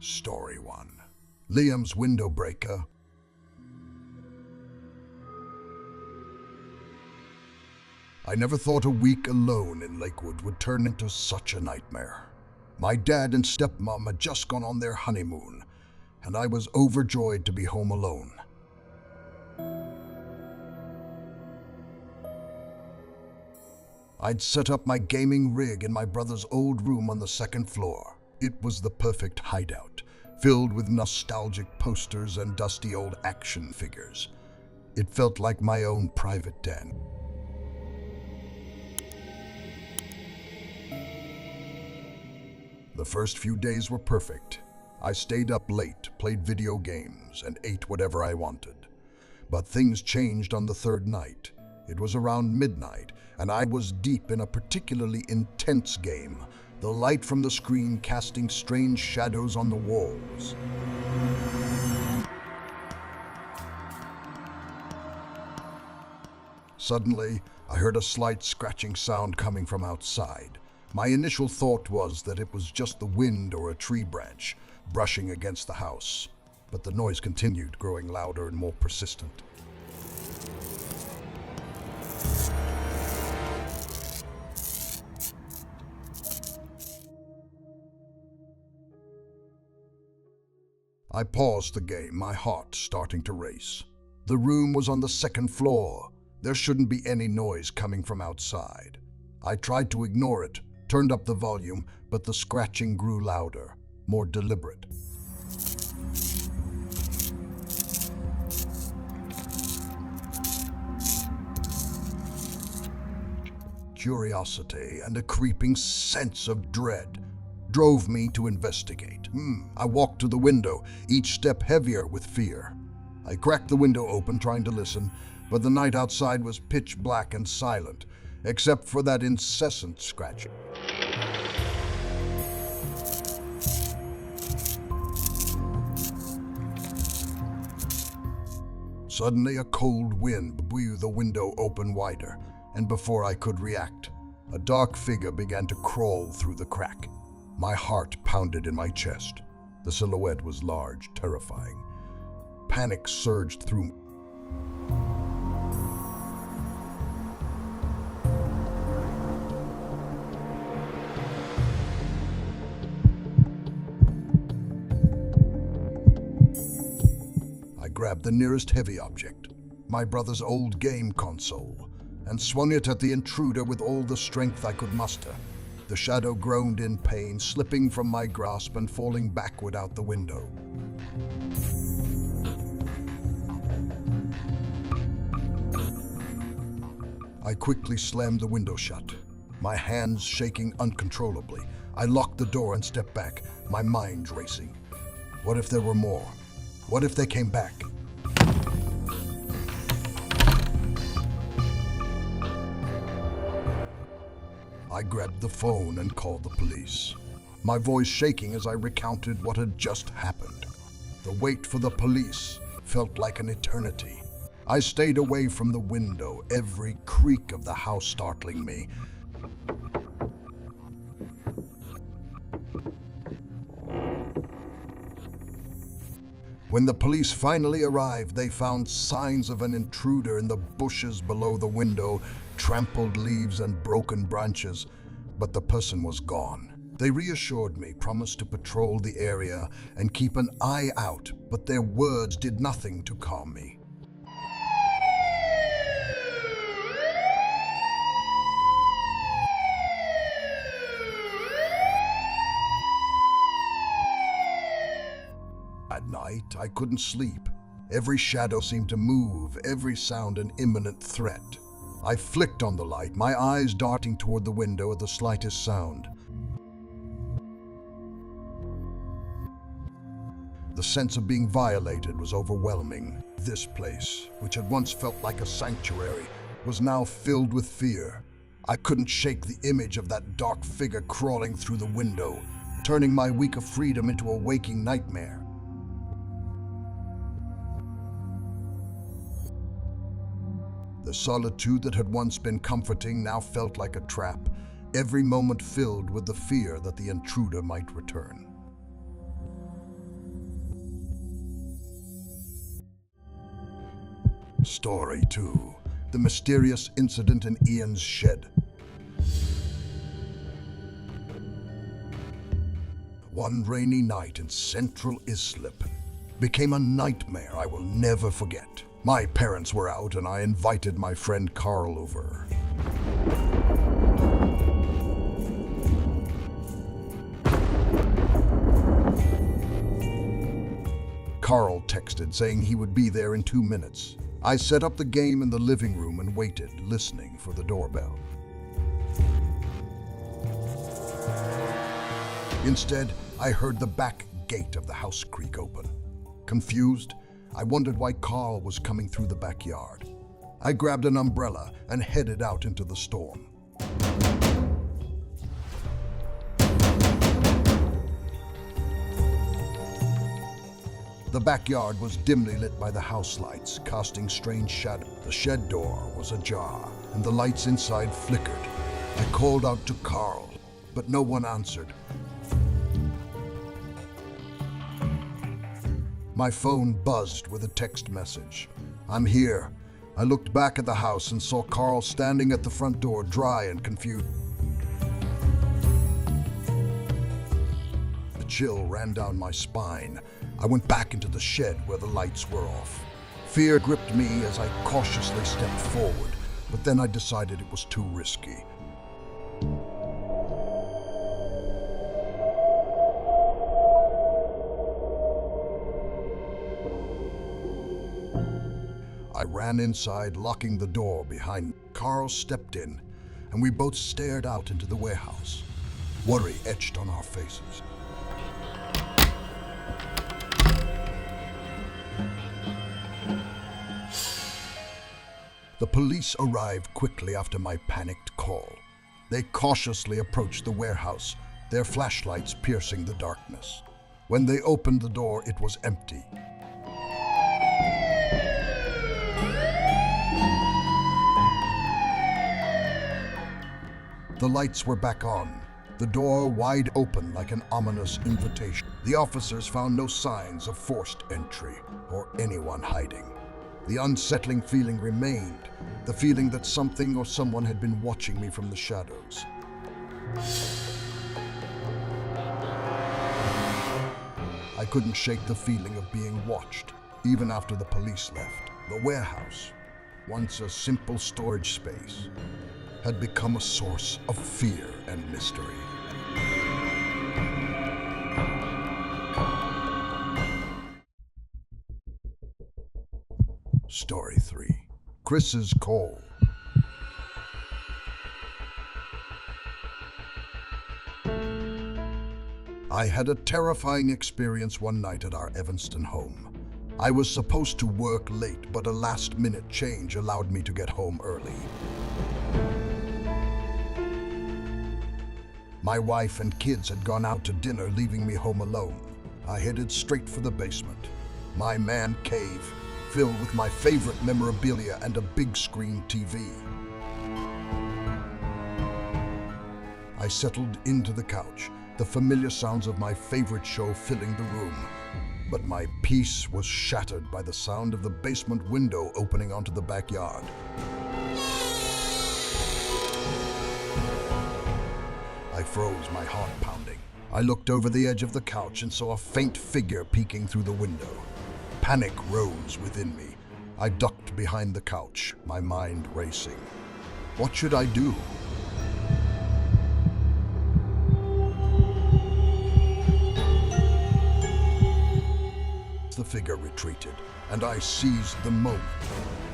Story 1. Liam's Window Breaker. I never thought a week alone in Lakewood would turn into such a nightmare. My dad and stepmom had just gone on their honeymoon, and I was overjoyed to be home alone. I'd set up my gaming rig in my brother's old room on the second floor. It was the perfect hideout, filled with nostalgic posters and dusty old action figures. It felt like my own private den. The first few days were perfect. I stayed up late, played video games, and ate whatever I wanted. But things changed on the third night. It was around midnight, and I was deep in a particularly intense game, the light from the screen casting strange shadows on the walls. Suddenly, I heard a slight scratching sound coming from outside. My initial thought was that it was just the wind or a tree branch brushing against the house, but the noise continued, growing louder and more persistent. I paused the game, my heart starting to race. The room was on the second floor. There shouldn't be any noise coming from outside. I tried to ignore it, turned up the volume, but the scratching grew louder, more deliberate. Curiosity and a creeping sense of dread drove me to investigate. I walked to the window, each step heavier with fear. I cracked the window open, trying to listen, but the night outside was pitch black and silent, except for that incessant scratching. Suddenly, a cold wind blew the window open wider, and before I could react, a dark figure began to crawl through the crack. My heart pounded in my chest. The silhouette was large, terrifying. Panic surged through me. I grabbed the nearest heavy object, my brother's old game console, and swung it at the intruder with all the strength I could muster. The shadow groaned in pain, slipping from my grasp and falling backward out the window. I quickly slammed the window shut, my hands shaking uncontrollably. I locked the door and stepped back, my mind racing. What if there were more? What if they came back? I grabbed the phone and called the police, my voice shaking as I recounted what had just happened. The wait for the police felt like an eternity. I stayed away from the window, every creak of the house startling me. When the police finally arrived, they found signs of an intruder in the bushes below the window, trampled leaves and broken branches, but the person was gone. They reassured me, promised to patrol the area and keep an eye out, but their words did nothing to calm me. At night, I couldn't sleep. Every shadow seemed to move, every sound an imminent threat. I flicked on the light, my eyes darting toward the window at the slightest sound. The sense of being violated was overwhelming. This place, which had once felt like a sanctuary, was now filled with fear. I couldn't shake the image of that dark figure crawling through the window, turning my week of freedom into a waking nightmare. The solitude that had once been comforting now felt like a trap, every moment filled with the fear that the intruder might return. Story 2. The mysterious incident in Ian's shed. One rainy night in central Islip became a nightmare I will never forget. My parents were out and I invited my friend Carl over. Carl texted saying he would be there in 2 minutes. I set up the game in the living room and waited, listening for the doorbell. Instead, I heard the back gate of the house creak open. Confused, I wondered why Carl was coming through the backyard. I grabbed an umbrella and headed out into the storm. The backyard was dimly lit by the house lights, casting strange shadows. The shed door was ajar, and the lights inside flickered. I called out to Carl, but no one answered. My phone buzzed with a text message. "I'm here." I looked back at the house and saw Carl standing at the front door, dry and confused. A chill ran down my spine. I went back into the shed where the lights were off. Fear gripped me as I cautiously stepped forward, but then I decided it was too risky. I ran inside, locking the door behind me. Carl stepped in, and we both stared out into the warehouse, worry etched on our faces. The police arrived quickly after my panicked call. They cautiously approached the warehouse, their flashlights piercing the darkness. When they opened the door, it was empty. The lights were back on, the door wide open like an ominous invitation. The officers found no signs of forced entry or anyone hiding. The unsettling feeling remained, the feeling that something or someone had been watching me from the shadows. I couldn't shake the feeling of being watched, even after the police left. The warehouse, once a simple storage space, had become a source of fear and mystery. Story 3. Chris's Call. I had a terrifying experience one night at our Evanston home. I was supposed to work late, but a last-minute change allowed me to get home early. My wife and kids had gone out to dinner, leaving me home alone. I headed straight for the basement, my man cave, filled with my favorite memorabilia and a big screen TV. I settled into the couch, the familiar sounds of my favorite show filling the room. But my peace was shattered by the sound of the basement window opening onto the backyard. I froze, my heart pounding. I looked over the edge of the couch and saw a faint figure peeking through the window. Panic rose within me. I ducked behind the couch, my mind racing. What should I do? The figure retreated, and I seized the moment.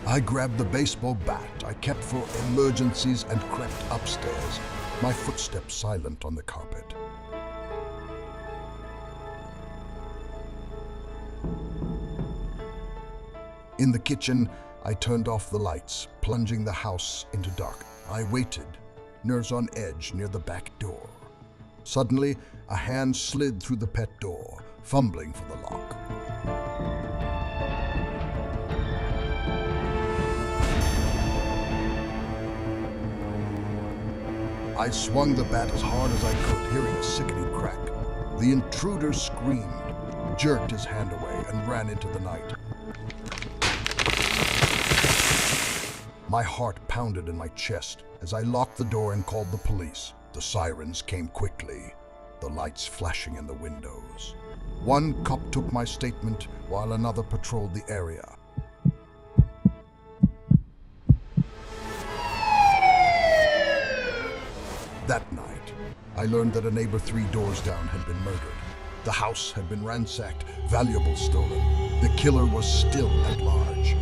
I grabbed the baseball bat I kept for emergencies and crept upstairs, my footsteps silent on the carpet. In the kitchen, I turned off the lights, plunging the house into dark. I waited, nerves on edge near the back door. Suddenly, a hand slid through the pet door, fumbling for the lock. I swung the bat as hard as I could, hearing a sickening crack. The intruder screamed, jerked his hand away, and ran into the night. My heart pounded in my chest as I locked the door and called the police. The sirens came quickly, the lights flashing in the windows. One cop took my statement while another patrolled the area. That night, I learned that a neighbor 3 doors down had been murdered. The house had been ransacked, valuables stolen. The killer was still at large.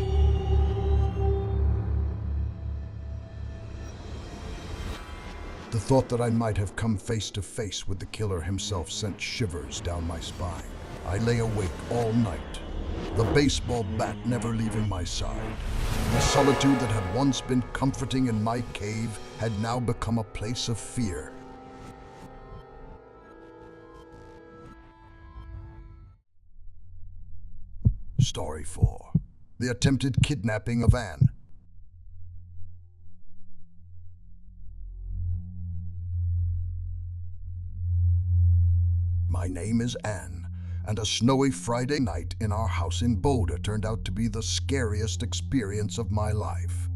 The thought that I might have come face to face with the killer himself sent shivers down my spine. I lay awake all night, the baseball bat never leaving my side. The solitude that had once been comforting in my cave had now become a place of fear. Story 4. The attempted kidnapping of Anne. My name is Anne, and a snowy Friday night in our house in Boulder turned out to be the scariest experience of my life.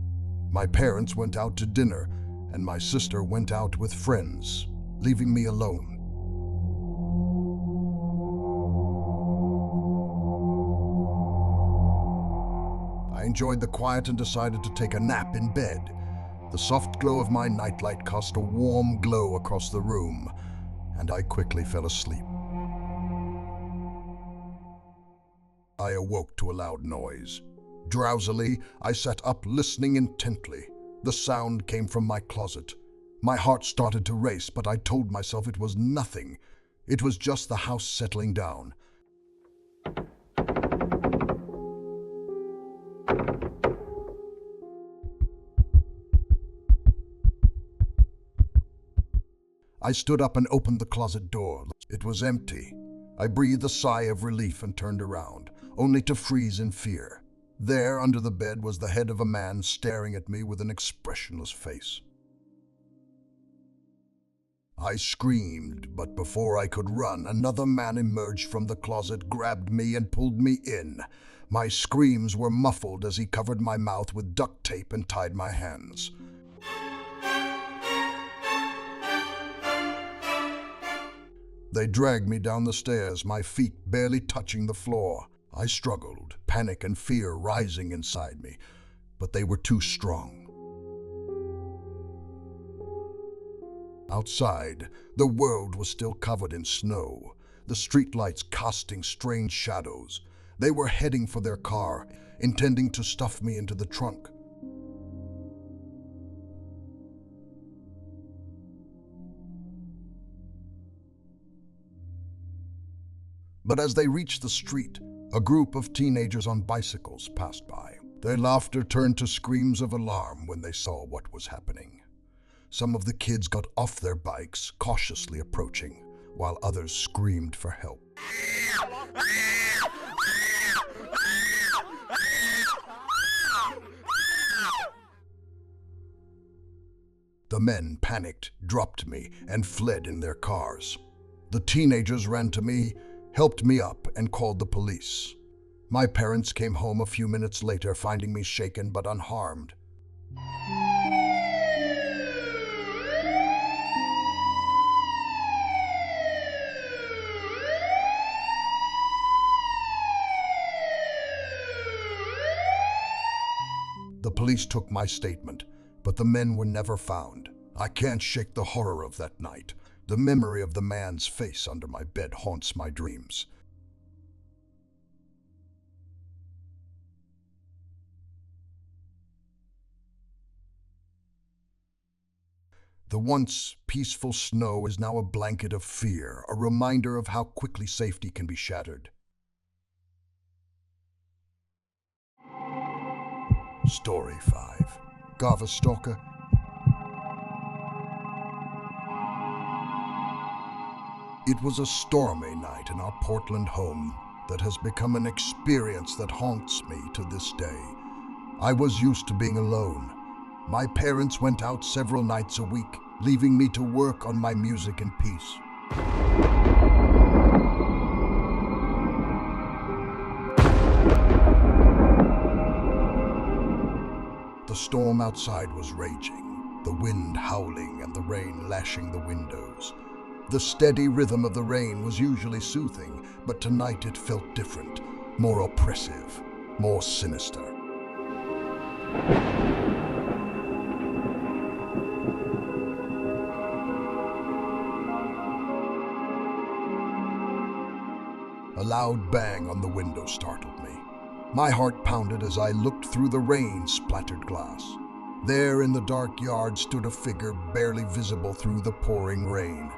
My parents went out to dinner, and my sister went out with friends, leaving me alone. I enjoyed the quiet and decided to take a nap in bed. The soft glow of my nightlight cast a warm glow across the room, and I quickly fell asleep. I awoke to a loud noise. Drowsily, I sat up listening intently. The sound came from my closet. My heart started to race, but I told myself it was nothing. It was just the house settling down. I stood up and opened the closet door. It was empty. I breathed a sigh of relief and turned around, only to freeze in fear. There, under the bed, was the head of a man staring at me with an expressionless face. I screamed, but before I could run, another man emerged from the closet, grabbed me, and pulled me in. My screams were muffled as he covered my mouth with duct tape and tied my hands. They dragged me down the stairs, my feet barely touching the floor. I struggled, panic and fear rising inside me, but they were too strong. Outside, the world was still covered in snow, the streetlights casting strange shadows. They were heading for their car, intending to stuff me into the trunk. But as they reached the street, a group of teenagers on bicycles passed by. Their laughter turned to screams of alarm when they saw what was happening. Some of the kids got off their bikes, cautiously approaching, while others screamed for help. The men panicked, dropped me, and fled in their cars. The teenagers ran to me, helped me up, and called the police. My parents came home a few minutes later, finding me shaken but unharmed. The police took my statement, but the men were never found. I can't shake the horror of that night. The memory of the man's face under my bed haunts my dreams. The once peaceful snow is now a blanket of fear, a reminder of how quickly safety can be shattered. Story 5. Gava Stalker. It was a stormy night in our Portland home that has become an experience that haunts me to this day. I was used to being alone. My parents went out several nights a week, leaving me to work on my music in peace. The The storm outside was raging, the wind howling and the rain lashing the windows. The steady rhythm of the rain was usually soothing, but tonight it felt different, more oppressive, more sinister. A loud bang on the window startled me. My heart pounded as I looked through the rain-splattered glass. There in the dark yard stood a figure barely visible through the pouring rain.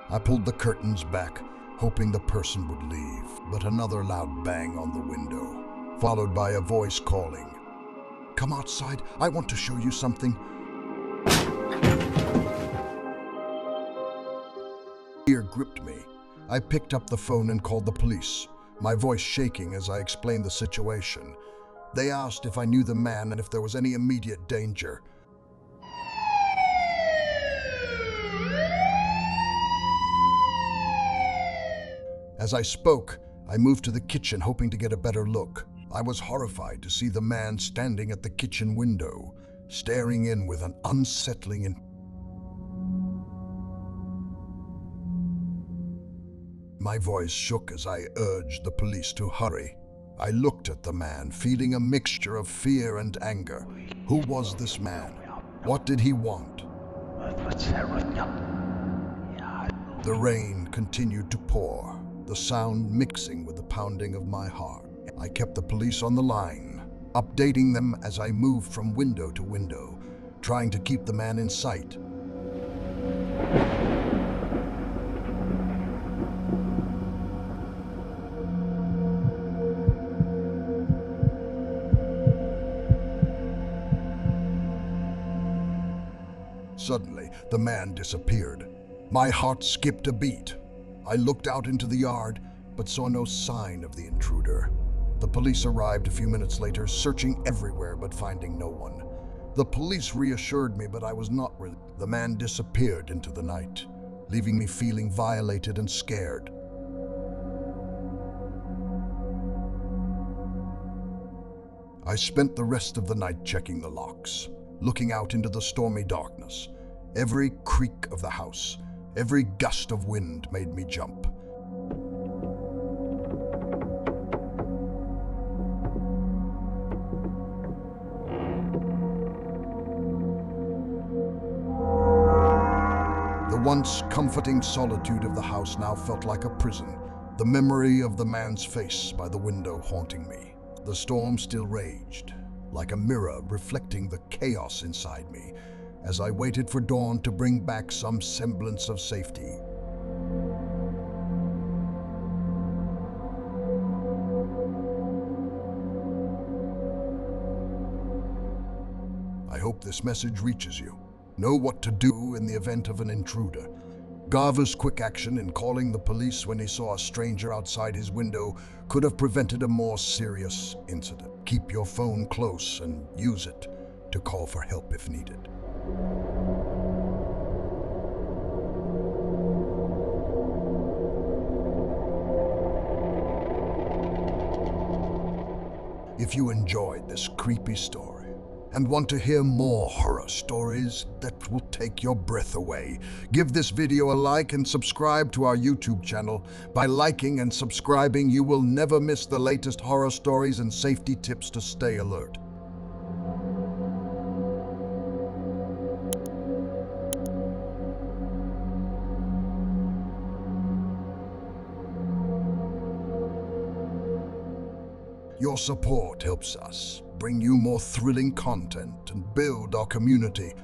I pulled the curtains back, hoping the person would leave, but another loud bang on the window, followed by a voice calling, "Come outside, I want to show you something." Fear gripped me. I picked up the phone and called the police, my voice shaking as I explained the situation. They asked if I knew the man and if there was any immediate danger. As I spoke, I moved to the kitchen hoping to get a better look. I was horrified to see the man standing at the kitchen window, staring in with an unsettling My voice shook as I urged the police to hurry. I looked at the man, feeling a mixture of fear and anger. Who was this man? What did he want? The rain continued to pour, the sound mixing with the pounding of my heart. I kept the police on the line, updating them as I moved from window to window, trying to keep the man in sight. Suddenly, the man disappeared. My heart skipped a beat. I looked out into the yard, but saw no sign of the intruder. The police arrived a few minutes later, searching everywhere but finding no one. The police reassured me, but I was not really. The man disappeared into the night, leaving me feeling violated and scared. I spent the rest of the night checking the locks, looking out into the stormy darkness. Every creak of the house, every gust of wind made me jump. The once comforting solitude of the house now felt like a prison, the memory of the man's face by the window haunting me. The storm still raged, like a mirror reflecting the chaos inside me, as I waited for dawn to bring back some semblance of safety. I hope this message reaches you. Know what to do in the event of an intruder. Garver's quick action in calling the police when he saw a stranger outside his window could have prevented a more serious incident. Keep your phone close and use it to call for help if needed. If you enjoyed this creepy story and want to hear more horror stories that will take your breath away, give this video a like and subscribe to our YouTube channel. By liking and subscribing, you will never miss the latest horror stories and safety tips to stay alert. Your support helps us bring you more thrilling content and build our community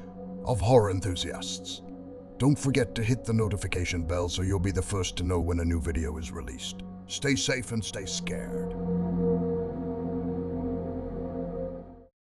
of horror enthusiasts. Don't forget to hit the notification bell so you'll be the first to know when a new video is released. Stay safe and stay scared.